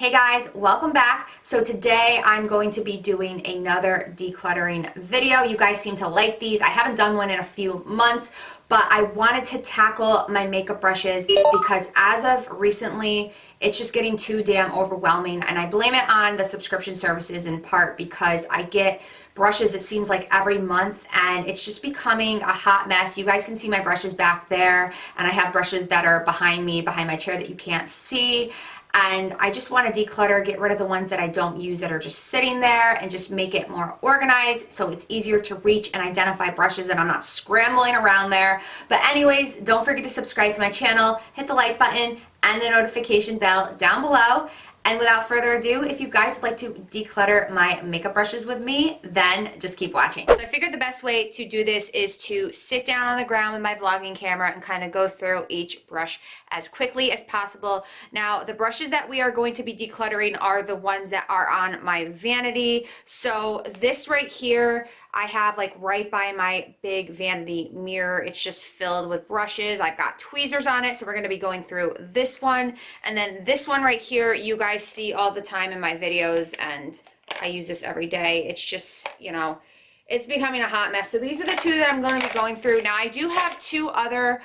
Hey guys, welcome back. So today I'm going to be doing another decluttering video. You guys seem to like these. I haven't done one in a few months, but I wanted to tackle my makeup brushes because as of recently, it's just getting too damn overwhelming, and I blame it on the subscription services in part because I get brushes, it seems like every month, and it's just becoming a hot mess. You guys can see my brushes back there, and I have brushes that are behind me, behind my chair that you can't see. And I just want to declutter, get rid of the ones that I don't use that are just sitting there, and just make it more organized so it's easier to reach and identify brushes and I'm not scrambling around there. But anyways, don't forget to subscribe to my channel, hit the like button and the notification bell down below. And without further ado, if you guys would like to declutter my makeup brushes with me, then just keep watching. So I figured the best way to do this is to sit down on the ground with my vlogging camera and kind of go through each brush as quickly as possible. Now, the brushes that we are going to be decluttering are the ones that are on my vanity. So this right here, I have like right by my big vanity mirror. It's just filled with brushes. I've got tweezers on it, so we're going to be going through this one. And then this one right here, you guys see all the time in my videos, and I use this every day. It's just, you know, it's becoming a hot mess. So these are the two that I'm going to be going through. Now I do have two other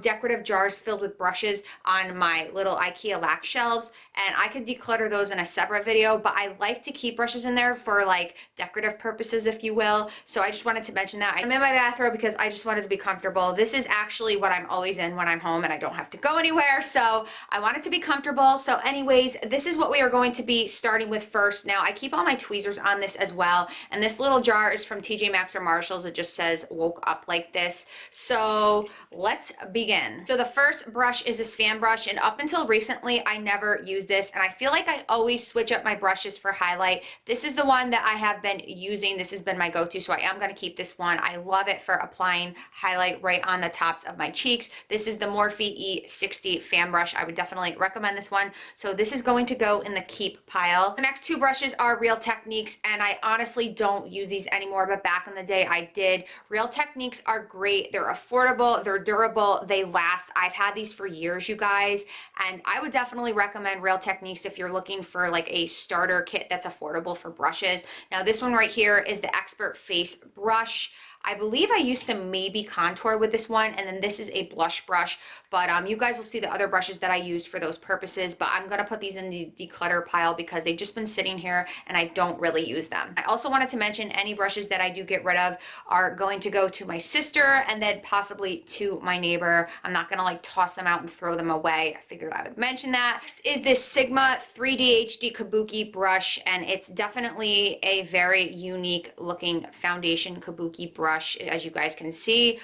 decorative jars filled with brushes on my little IKEA lac shelves, and I could declutter those in a separate video, but I like to keep brushes in there for like decorative purposes, if you will. So I just wanted to mention that. I'm in my bathrobe because I just wanted to be comfortable. This is actually what I'm always in when I'm home and I don't have to go anywhere. So I wanted to be comfortable. So anyways, this is what we are going to be starting with first. Now I keep all my tweezers on this as well. And this little jar is from TJ Maxx or Marshalls. It just says woke up like this. So let's begin. So the first brush is this fan brush, and up until recently I never used this, and I feel like I always switch up my brushes for highlight. This is the one that I have been using. This has been my go-to, so I am going to keep this one. I love it for applying highlight right on the tops of my cheeks. This is the Morphe E60 fan brush. I would definitely recommend this one. So this is going to go in the keep pile. The next two brushes are Real Techniques, and I honestly don't use these anymore, but back in the day I did. Real Techniques are great. They're affordable, they're durable, they last. I've had these for years, you guys, and I would definitely recommend Real Techniques if you're looking for like a starter kit that's affordable for brushes. Now this one right here is the Expert Face Brush. I believe I used to maybe contour with this one, and then this is a blush brush, but you guys will see the other brushes that I used for those purposes, but I'm going to put these in the declutter pile because they've just been sitting here and I don't really use them. I also wanted to mention any brushes that I do get rid of are going to go to my sister and then possibly to my neighbor. I'm not going to like toss them out and throw them away. I figured I would mention that. Next is this Sigma 3D HD Kabuki brush, and it's definitely a very unique looking foundation kabuki brush. As you guys can see,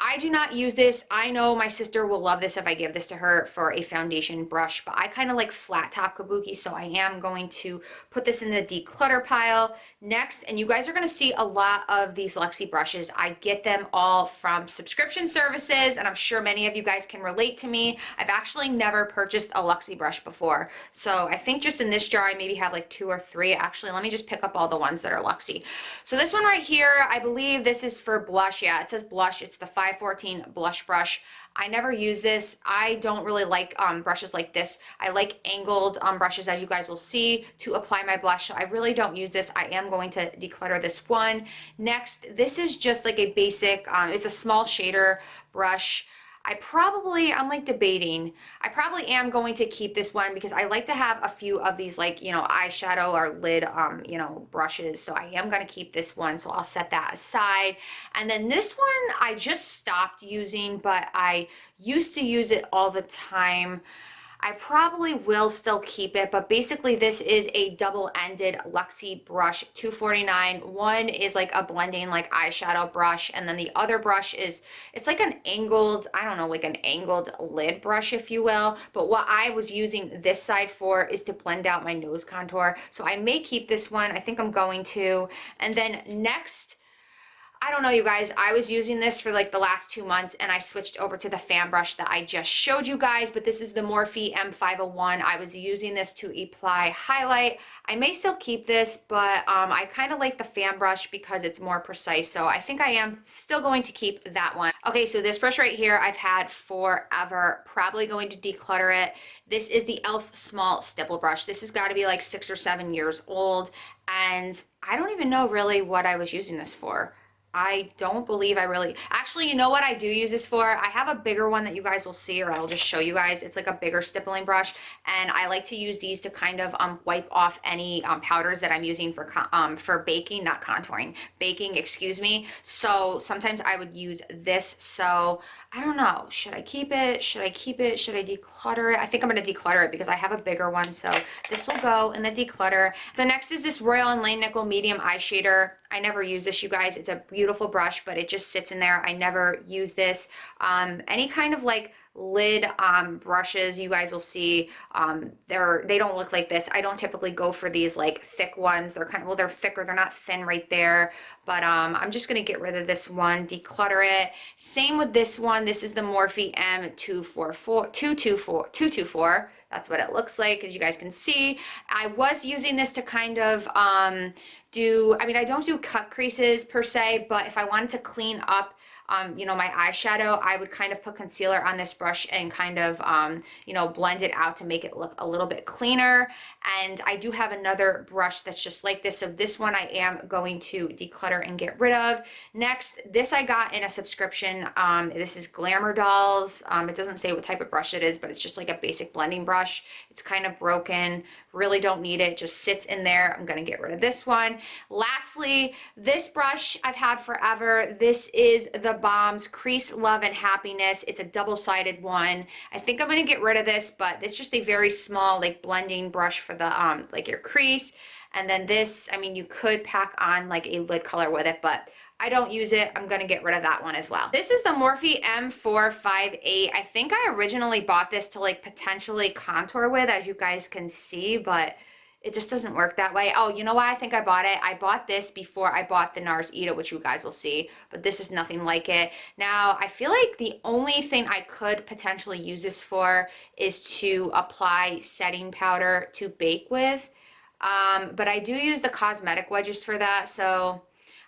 I do not use this. I know my sister will love this if I give this to her for a foundation brush, but I kind of like flat top kabuki, so I am going to put this in the declutter pile. Next, and you guys are going to see a lot of these Luxie brushes. I get them all from subscription services, and I'm sure many of you guys can relate to me. I've actually never purchased a Luxie brush before, so I think just in this jar I maybe have like 2 or 3. Actually, let me just pick up all the ones that are Luxie. So this one right here, I believe this is for blush. Yeah, it says blush. It's the 514 blush brush. I never use this. I don't really like brushes like this. I like angled brushes, as you guys will see, to apply my blush. So I really don't use this. I am going to declutter this one. Next, this is just like a basic, it's a small shader brush. I'm like debating. I probably am going to keep this one because I like to have a few of these, like, you know, eyeshadow or lid, you know, brushes. So I am going to keep this one. So I'll set that aside. And then this one I just stopped using, but I used to use it all the time. I probably will still keep it, but basically this is a double-ended Luxie brush, $2.49. One is like a blending like eyeshadow brush, and then the other brush is, it's like an angled, I don't know, like an angled lid brush, if you will. But what I was using this side for is to blend out my nose contour. So I may keep this one. I think I'm going to. And then next, I don't know, you guys, I was using this for like the last 2 months and I switched over to the fan brush that I just showed you guys, but this is the Morphe M501. I was using this to apply highlight. I may still keep this, but I kind of like the fan brush because it's more precise, so I think I am still going to keep that one. Okay, so this brush right here I've had forever, probably going to declutter it. This is the e.l.f. Small Stipple Brush. This has got to be like 6 or 7 years old, and I don't even know really what I was using this for. I don't believe I really, actually, you know what I do use this for? I have a bigger one that you guys will see, or I'll just show you guys. It's like a bigger stippling brush, and I like to use these to kind of wipe off any powders that I'm using for baking, not contouring, baking, excuse me. So sometimes I would use this. So I don't know, should I keep it? Should I keep it? Should I declutter it? I think I'm gonna declutter it because I have a bigger one, so this will go in the declutter. So next is this Royal and Lane Nickel Medium Eye Shader. I never use this, you guys. It's a beautiful brush, but it just sits in there. I never use this. Any kind of like lid brushes you guys will see, they don't look like this. I don't typically go for these like thick ones. They're kind of, well, they're thicker, they're not thin right there, but I'm just gonna get rid of this one, declutter it. Same with this one. This is the Morphe M224. That's what it looks like, as you guys can see. I was using this to kind of I don't do cut creases per se, but if I wanted to clean up you know, my eyeshadow, I would kind of put concealer on this brush and kind of, you know, blend it out to make it look a little bit cleaner. And I do have another brush that's just like this. So this one I am going to declutter and get rid of. Next, this I got in a subscription. This is Glamour Dolls. It doesn't say what type of brush it is, but it's just like a basic blending brush. It's kind of broken. Really don't need it. Just sits in there. I'm going to get rid of this one. Lastly, this brush I've had forever. This is the Bombs Crease Love and Happiness. It's a double-sided one. I think I'm going to get rid of this, but it's just a very small like blending brush for the like your crease. And then this, I mean, you could pack on like a lid color with it, but I don't use it. I'm going to get rid of that one as well. This is the Morphe M458. I think I originally bought this to like potentially contour with, as you guys can see, but it just doesn't work that way. Oh, you know why I think I bought it? I bought this before I bought the NARS Ita, which you guys will see, but this is nothing like it. Now, I feel like the only thing I could potentially use this for is to apply setting powder to bake with, but I do use the cosmetic wedges for that, so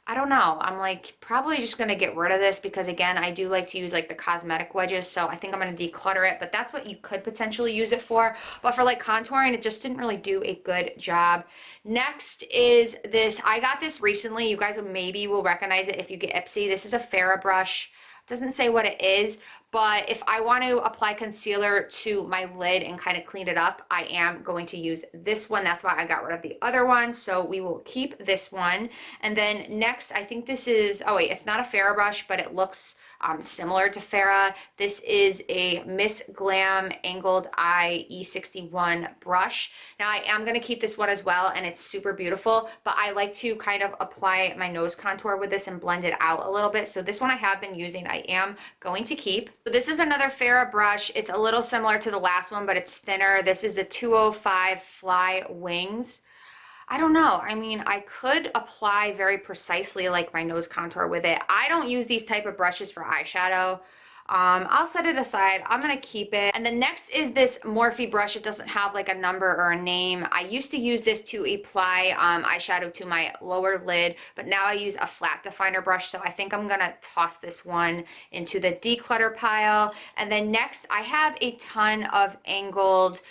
I don't know. I'm like probably just going to get rid of this because, again, I do like to use like the cosmetic wedges. So I think I'm going to declutter it, but that's what you could potentially use it for. But for like contouring, it just didn't really do a good job. Next is this. I got this recently. You guys maybe will recognize it if you get Ipsy. This is a Farrah brush. Doesn't say what it is, but if I want to apply concealer to my lid and kind of clean it up, I am going to use this one. That's why I got rid of the other one. So we will keep this one. And then next, I think this is, oh wait, it's not a Farrah brush, but it looks similar to Farrah. This is a Miss Glam Angled Eye E61 brush. Now I am going to keep this one as well, and it's super beautiful, but I like to kind of apply my nose contour with this and blend it out a little bit. So this one I have been using, I am going to keep. So this is another Farrah brush. It's a little similar to the last one, but it's thinner. This is the 205 Fly Wings. I don't know. I mean, I could apply very precisely like my nose contour with it. I don't use these type of brushes for eyeshadow. I'll set it aside. I'm going to keep it. And the next is this Morphe brush. It doesn't have like a number or a name. I used to use this to apply eyeshadow to my lower lid, but now I use a flat definer brush. So I think I'm going to toss this one into the declutter pile. And then next I have a ton of angled,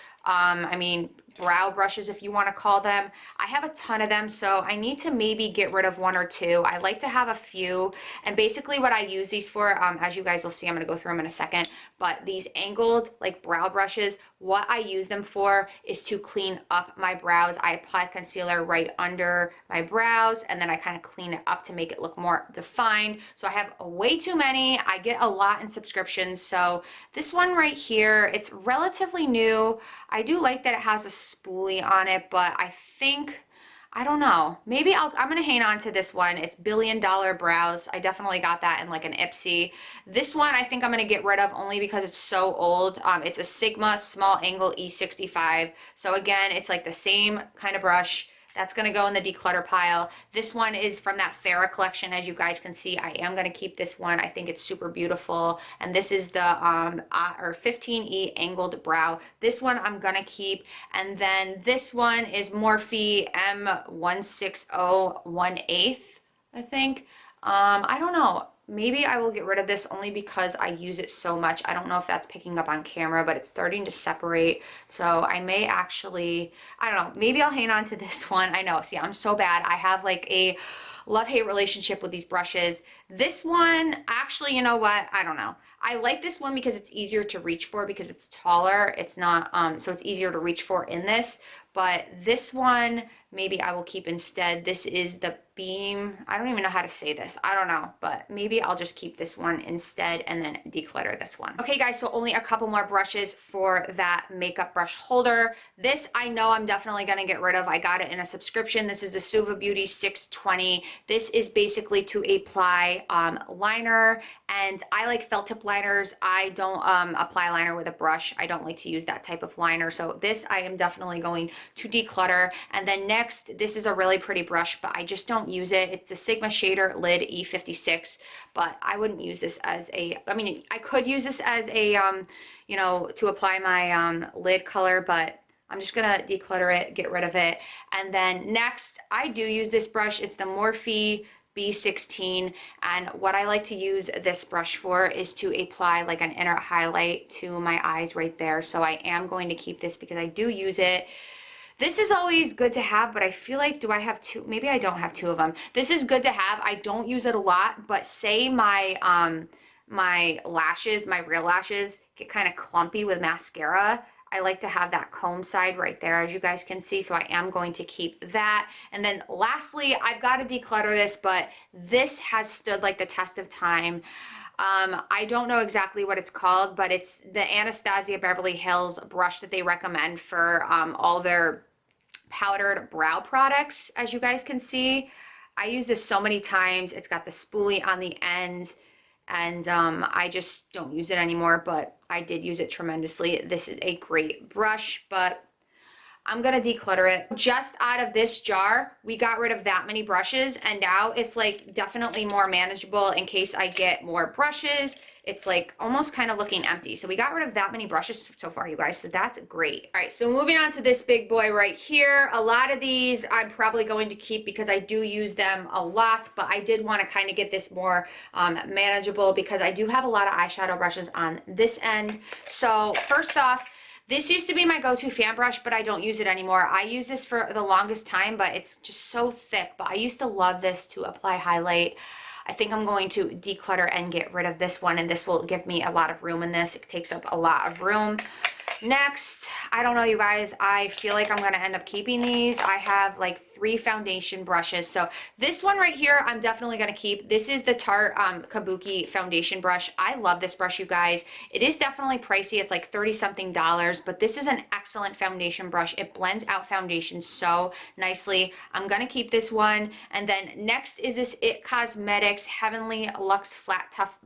brow brushes, if you want to call them. I have a ton of them, so I need to maybe get rid of one or two. I like to have a few, and basically what I use these for, as you guys will see, I'm going to go through them in a second, but these angled like brow brushes, what I use them for is to clean up my brows. I apply concealer right under my brows, and then I kind of clean it up to make it look more defined. So I have way too many. I get a lot in subscriptions, so this one right here, it's relatively new. I do like that it has a spoolie on it, but I think, I don't know, maybe I'm gonna hang on to this one. It's Billion Dollar Brows. I definitely got that in like an Ipsy. This one I think I'm gonna get rid of only because it's so old. It's a Sigma Small Angle E65. So again, it's like the same kind of brush, That's gonna go in the declutter pile. This one is from that Farrah collection. As you guys can see, I am gonna keep this one. I think it's super beautiful. And this is the or 15E angled brow. This one I'm gonna keep. And then this one is Morphe M16018, I think. I don't know. Maybe I will get rid of this only because I use it so much. I don't know if that's picking up on camera, but it's starting to separate. So I may actually, I don't know, maybe I'll hang on to this one. I know, see, I'm so bad. I have like a love-hate relationship with these brushes. This one, actually, you know what? I don't know. I like this one because it's easier to reach for because it's taller. It's not, so it's easier to reach for in this. But this one, maybe I will keep instead. This is the Beam. I don't even know how to say this. I don't know, but maybe I'll just keep this one instead and then declutter this one. Okay guys, so only a couple more brushes for that makeup brush holder. This I know I'm definitely gonna get rid of. I got it in a subscription. This is the Suva Beauty 620. This is basically to apply liner, and I like felt tip liners. I don't apply liner with a brush. I don't like to use that type of liner. So this I am definitely going to declutter. And then next, this is a really pretty brush, but I just don't use it. It's the Sigma Shader Lid E56, but I wouldn't use this as a, I mean, I could use this as a, you know, to apply my lid color, but I'm just gonna declutter it, get rid of it. And then next, I do use this brush. It's the Morphe B16, and what I like to use this brush for is to apply like an inner highlight to my eyes right there. So I am going to keep this because I do use it. This is always good to have, but I feel like, do I have two? Maybe I don't have two of them. This is good to have. I don't use it a lot, but say my my lashes, my real lashes get kind of clumpy with mascara. I like to have that comb side right there, as you guys can see, so I am going to keep that. And then lastly, I've got to declutter this, but this has stood like the test of time. I don't know exactly what it's called, but it's the Anastasia Beverly Hills brush that they recommend for all their powdered brow products, as you guys can see. I use this so many times. It's got the spoolie on the end, and I just don't use it anymore, but I did use it tremendously. This is a great brush, but I'm gonna declutter it. Just out of this jar, we got rid of that many brushes, and now it's like definitely more manageable in case I get more brushes. It's like almost kind of looking empty. So we got rid of that many brushes so far, you guys, so that's great. All right, so moving on to this big boy right here. A lot of these I'm probably going to keep because I do use them a lot, but I did want to kind of get this more manageable because I do have a lot of eyeshadow brushes on this end. So first off, this used to be my go-to fan brush, but I don't use it anymore. I use this for the longest time, but it's just so thick. But I used to love this to apply highlight. I think I'm going to declutter and get rid of this one, and this will give me a lot of room in this. It takes up a lot of room. Next, I don't know, you guys, I feel like I'm gonna end up keeping these. I have like 3 foundation brushes. So this one right here, I'm definitely gonna keep. This is the Tarte Kabuki foundation brush. I love this brush, you guys. It is definitely pricey. It's like 30 something dollars, but this is an excellent foundation brush. It blends out foundation so nicely. I'm gonna keep this one. And then next is this It Cosmetics Heavenly Luxe Flat Top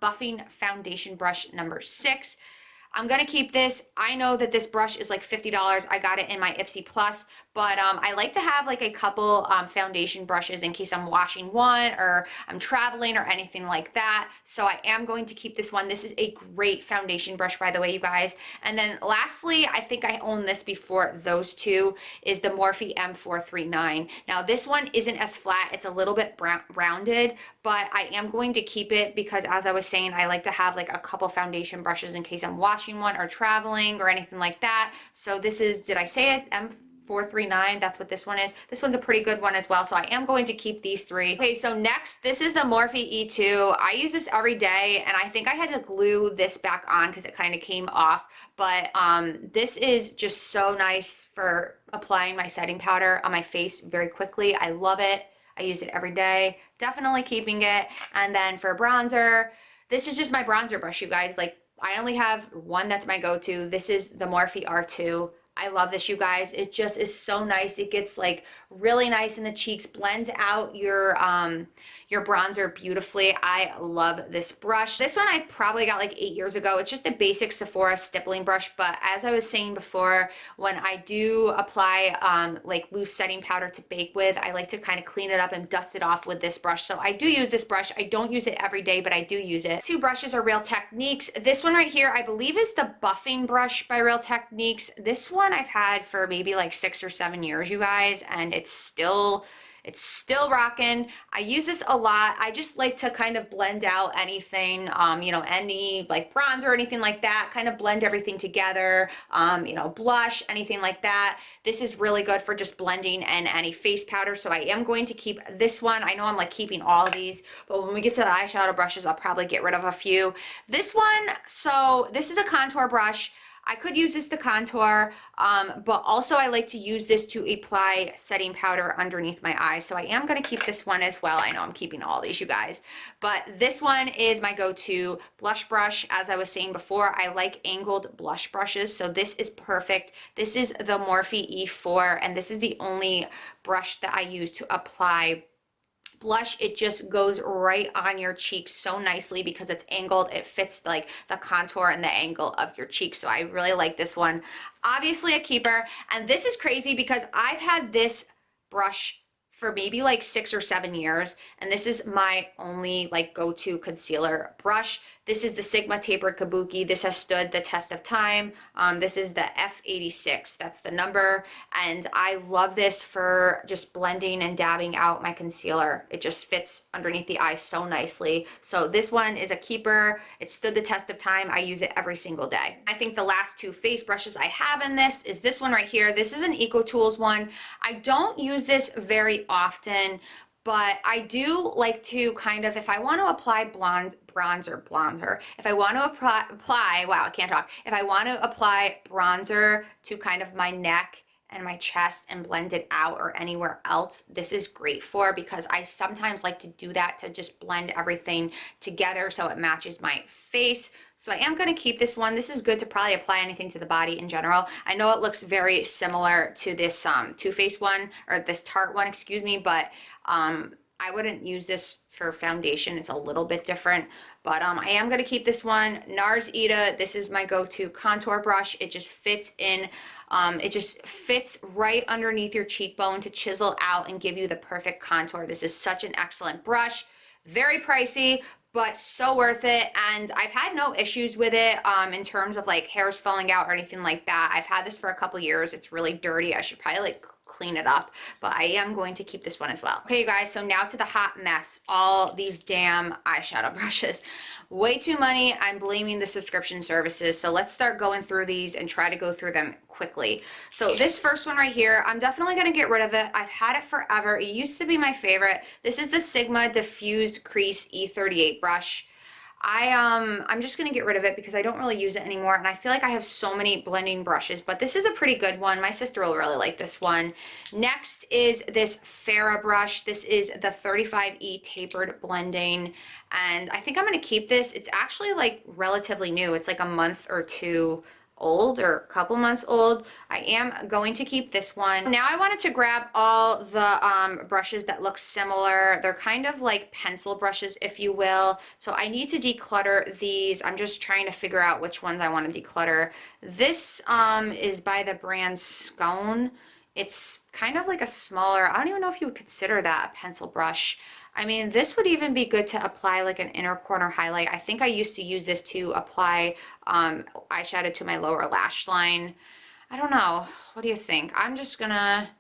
Buffing Foundation Brush number 6. I'm gonna keep this. I know that this brush is like $50. I got it in my Ipsy Plus, but I like to have like a couple foundation brushes in case I'm washing one or I'm traveling or anything like that. So I am going to keep this one. This is a great foundation brush, by the way, you guys. And then lastly, I think I own this before those two, is the Morphe M439. Now this one isn't as flat. It's a little bit rounded, but I am going to keep it because, as I was saying, I like to have like a couple foundation brushes in case I'm washing one or traveling or anything like that. So this is, did I say it? M439, that's what this one is. This one's a pretty good one as well, so I am going to keep these 3. Okay, so next, this is the Morphe E2. I use this every day, and I think I had to glue this back on because it kind of came off, but this is just so nice for applying my setting powder on my face very quickly. I love it. I use it every day. Definitely keeping it. And then for bronzer, this is just my bronzer brush, you guys. Like, I only have one that's my go-to. This is the Morphe R2. I love this, you guys. It just is so nice. It gets like really nice in the cheeks, blends out your bronzer beautifully. I love this brush. This one I probably got like 8 years ago. It's just a basic Sephora stippling brush, but as I was saying before, when I do apply like loose setting powder to bake with, I like to kind of clean it up and dust it off with this brush. So I do use this brush. I don't use it every day, but I do use it. Two brushes are Real Techniques. This one right here, I believe is the buffing brush by Real Techniques. This one I've had for maybe like 6 or 7 years, you guys, and it's still rocking. I use this a lot. I just like to kind of blend out anything, you know, any like bronzer or anything like that, kind of blend everything together, you know, blush, anything like that. This is really good for just blending and any face powder. So I am going to keep this one. I know I'm like keeping all of these, but when we get to the eyeshadow brushes, I'll probably get rid of a few. This one, so this is a contour brush. I could use this to contour, but also I like to use this to apply setting powder underneath my eyes. So I am going to keep this one as well. I know I'm keeping all these, you guys, but this one is my go-to blush brush. As I was saying before, I like angled blush brushes, so this is perfect. This is the Morphe E4, and this is the only brush that I use to apply blush. It just goes right on your cheeks so nicely because it's angled. It fits like the contour and the angle of your cheeks. So I really like this one. Obviously a keeper. And this is crazy because I've had this brush for maybe like 6 or 7 years, and this is my only like go-to concealer brush. This is the Sigma Tapered Kabuki. This has stood the test of time. This is the F86, that's the number, and I love this for just blending and dabbing out my concealer. It just fits underneath the eye so nicely. So this one is a keeper. It stood the test of time. I use it every single day. I think the last two face brushes I have in this is this one right here. This is an EcoTools one. I don't use this very often, but I do like to kind of, if I want to apply bronzer, if I want to apply, wow, I can't talk. If I want to apply bronzer to kind of my neck and my chest and blend it out, or anywhere else, this is great for, because I sometimes like to do that to just blend everything together so it matches my face. So I am going to keep this one. This is good to probably apply anything to the body in general. I know it looks very similar to this Too Faced one, or this Tarte one, excuse me, but I wouldn't use this for foundation. It's a little bit different, but I am going to keep this one. NARS Ita, this is my go-to contour brush. It just fits in, it just fits right underneath your cheekbone to chisel out and give you the perfect contour. This is such an excellent brush. Very pricey, but so worth it. And I've had no issues with it in terms of like hairs falling out or anything like that. I've had this for a couple years. It's really dirty. I should probably like clean it up, but I am going to keep this one as well. Okay, you guys, so now to the hot mess. All these damn eyeshadow brushes. Way too many. I'm blaming the subscription services. So let's start going through these and try to go through them quickly. So this first one right here, I'm definitely going to get rid of it. I've had it forever. It used to be my favorite. This is the Sigma Diffuse Crease E38 brush. I'm just going to get rid of it because I don't really use it anymore, and I feel like I have so many blending brushes, but this is a pretty good one. My sister will really like this one. Next is this Farrah brush. This is the 35E Tapered Blending, and I think I'm going to keep this. It's actually like relatively new. It's like a month or two old, or a couple months old. I am going to keep this one. Now I wanted to grab all the brushes that look similar. They're kind of like pencil brushes, if you will. So I need to declutter these. I'm just trying to figure out which ones I want to declutter. This is by the brand Scone. It's kind of like a smaller, I don't even know if you would consider that a pencil brush. I mean, this would even be good to apply like an inner corner highlight. I think I used to use this to apply eyeshadow to my lower lash line. I don't know. What do you think? I'm just gonna,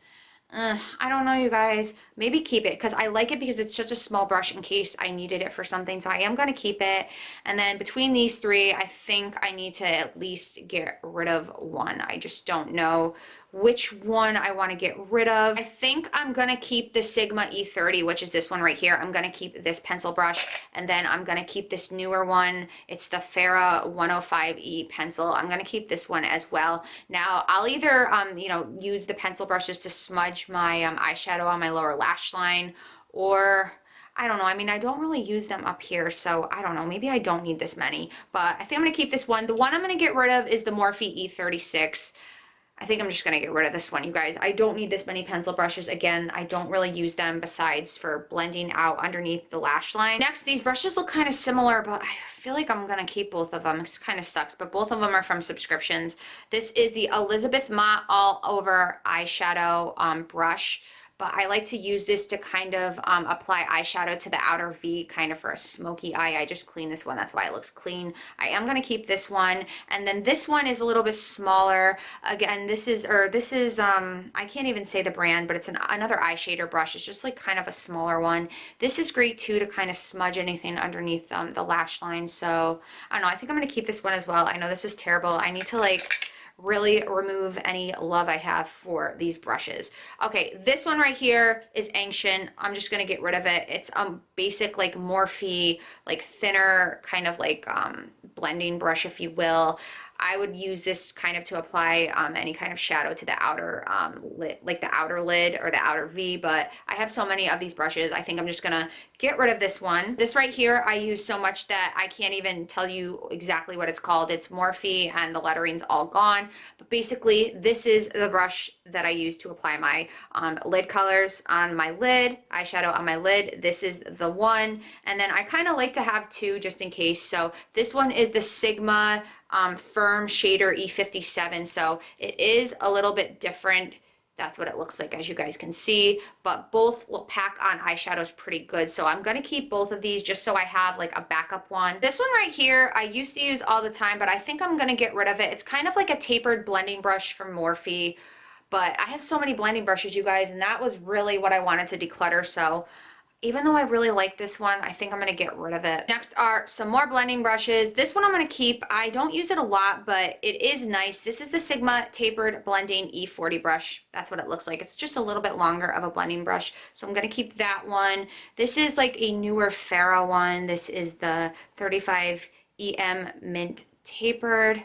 I don't know, you guys. Maybe keep it because I like it because it's such a small brush in case I needed it for something. So I am going to keep it. And then between these three, I think I need to at least get rid of one. I just don't know which one I want to get rid of. I think I'm going to keep the Sigma E30, which is this one right here. I'm going to keep this pencil brush, and then I'm going to keep this newer one. It's the Farrah 105E pencil. I'm going to keep this one as well. Now, I'll either, you know, use the pencil brushes to smudge my eyeshadow on my lower lash line, or I don't know. I mean, I don't really use them up here, so I don't know. Maybe I don't need this many, but I think I'm going to keep this one. The one I'm going to get rid of is the Morphe E36. I think I'm just gonna get rid of this one, you guys. I don't need this many pencil brushes. Again, I don't really use them besides for blending out underneath the lash line. Next, these brushes look kind of similar, but I feel like I'm gonna keep both of them. It kind of sucks, but both of them are from subscriptions. This is the Elizabeth Mott All Over Eyeshadow brush. But I like to use this to kind of apply eyeshadow to the outer V, kind of for a smoky eye. I just cleaned this one, that's why it looks clean. I am gonna keep this one, and then this one is a little bit smaller. Again, this is I can't even say the brand, but it's another eye shader brush. It's just like kind of a smaller one. This is great too to kind of smudge anything underneath the lash line. So I don't know, I think I'm gonna keep this one as well. I know this is terrible. I need to like really remove any love I have for these brushes. Okay, this one right here is Ancient. I'm just gonna get rid of it. It's basic like Morphe, like thinner kind of like blending brush, if you will. I would use this kind of to apply any kind of shadow to the outer lid, like the outer lid or the outer V, but I have so many of these brushes, I think I'm just gonna get rid of this one. This right here, I use so much that I can't even tell you exactly what it's called. It's Morphe and the lettering's all gone, but basically this is the brush that I use to apply my lid colors on my lid, eyeshadow on my lid. This is the one, and then I kind of like to have two just in case. So this one is the Sigma Firm Shader E57, so it is a little bit different. That's what it looks like, as you guys can see, but both will pack on eyeshadows pretty good. So I'm gonna keep both of these just so I have like a backup one. This one right here, I used to use all the time, but I think I'm gonna get rid of it. It's kind of like a tapered blending brush from Morphe, but I have so many blending brushes, you guys, and that was really what I wanted to declutter. So even though I really like this one, I think I'm gonna get rid of it. Next are some more blending brushes. This one I'm gonna keep. I don't use it a lot, but it is nice. This is the Sigma Tapered Blending E40 brush. That's what it looks like. It's just a little bit longer of a blending brush, so I'm gonna keep that one. This is like a newer Farrah one. This is the 35 EM Mint Tapered.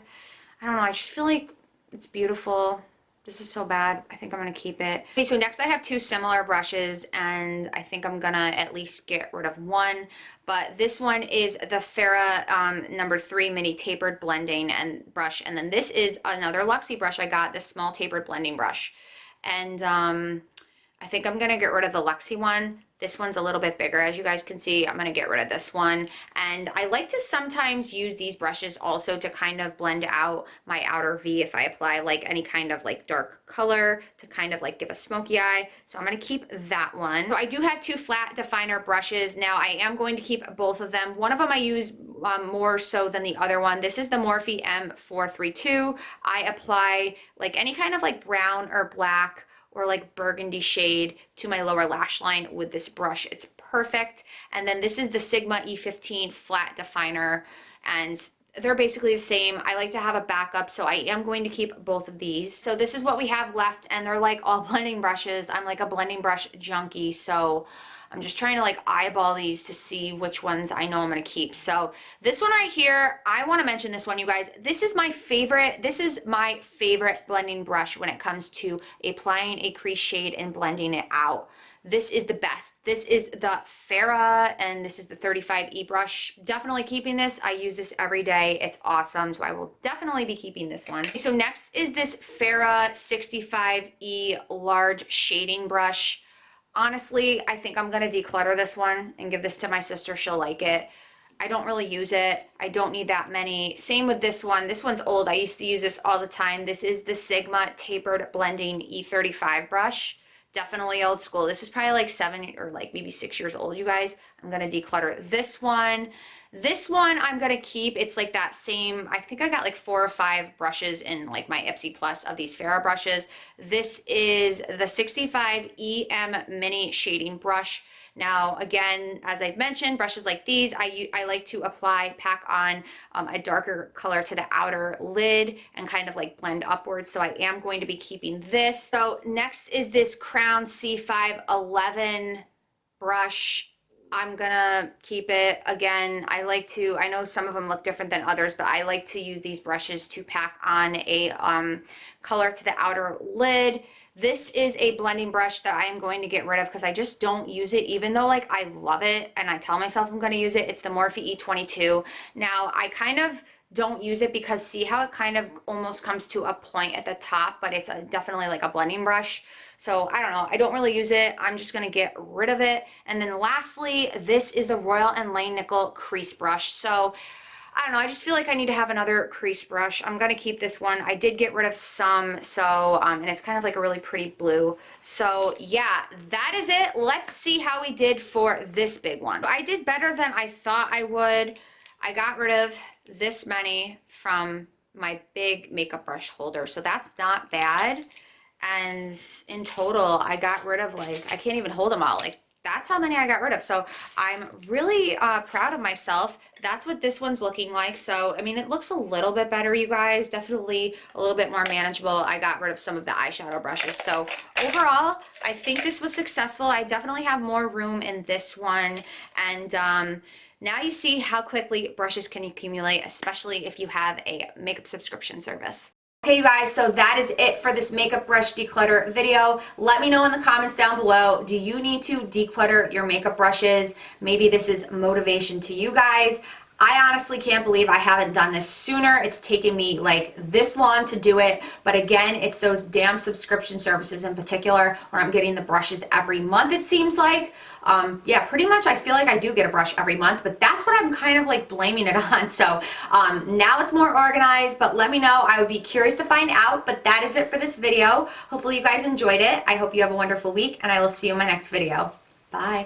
I don't know, I just feel like it's beautiful. This is so bad. I think I'm gonna keep it. Okay, so next I have two similar brushes, and I think I'm gonna at least get rid of one. But this one is the Farrah number 3 mini tapered blending and brush, and then this is another Luxie brush I got, this small tapered blending brush. And I think I'm gonna get rid of the Luxie one. This one's a little bit bigger, as you guys can see. I'm gonna get rid of this one. And I like to sometimes use these brushes also to kind of blend out my outer V if I apply like any kind of like dark color to kind of like give a smoky eye. So I'm gonna keep that one. So I do have two flat definer brushes. Now I am going to keep both of them. One of them I use more so than the other one. This is the Morphe M432. I apply like any kind of like brown or black or like burgundy shade to my lower lash line with this brush. It's perfect. And then this is the Sigma E15 flat definer, and they're basically the same. I like to have a backup, so I am going to keep both of these. So this is what we have left, and they're like all blending brushes. I'm like a blending brush junkie, so I'm just trying to like eyeball these to see which ones I know I'm gonna keep. So this one right here, I wanna mention this one, you guys. This is my favorite blending brush when it comes to applying a crease shade and blending it out. This is the best. This is the Farrah, and this is the 35E brush. Definitely keeping this. I use this every day. It's awesome, so I will definitely be keeping this one. So next is this Farrah 65E large shading brush. Honestly, I think I'm gonna declutter this one and give this to my sister. She'll like it. I don't really use it. I don't need that many. Same with this one. This one's old. I used to use this all the time. This is the Sigma Tapered Blending E35 brush. Definitely old school. This is probably like 7 or like maybe 6 years old, you guys. I'm gonna declutter this one. This one I'm gonna keep. It's like that same, I think I got like 4 or 5 brushes in like my Ipsy Plus of these Farrah brushes. This is the 65 EM Mini Shading Brush. Now, again, as I've mentioned, brushes like these, I like to pack on a darker color to the outer lid and kind of like blend upwards. So I am going to be keeping this. So next is this Crown C511 brush. I'm gonna keep it. Again, I know some of them look different than others, but I like to use these brushes to pack on a color to the outer lid. This is a blending brush that I am going to get rid of because I just don't use it, even though like I love it and I tell myself I'm going to use it. It's the Morphe E22. Now I kind of don't use it because see how it kind of almost comes to a point at the top, but it's definitely like a blending brush. So I don't know, I don't really use it. I'm just gonna get rid of it. And then lastly, this is the Royal and Langnickel crease brush. So I don't know, I just feel like I need to have another crease brush. I'm gonna keep this one. I did get rid of some, so, and it's kind of like a really pretty blue. So yeah, that is it. Let's see how we did for this big one. I did better than I thought I would. I got rid of this many from my big makeup brush holder, so that's not bad. And in total, I got rid of like, I can't even hold them all. Like, that's how many I got rid of. So I'm really proud of myself. That's what this one's looking like. So, I mean, it looks a little bit better, you guys. Definitely a little bit more manageable. I got rid of some of the eyeshadow brushes. So overall, I think this was successful. I definitely have more room in this one. And now you see how quickly brushes can accumulate, especially if you have a makeup subscription service. Okay, you guys, so that is it for this makeup brush declutter video. Let me know in the comments down below, do you need to declutter your makeup brushes? Maybe this is motivation to you guys. I honestly can't believe I haven't done this sooner. It's taken me like this long to do it. But again, it's those damn subscription services in particular where I'm getting the brushes every month, it seems like. Yeah, pretty much I feel like I do get a brush every month, but that's what I'm kind of like blaming it on. So now it's more organized, but let me know. I would be curious to find out, but that is it for this video. Hopefully you guys enjoyed it. I hope you have a wonderful week and I will see you in my next video. Bye.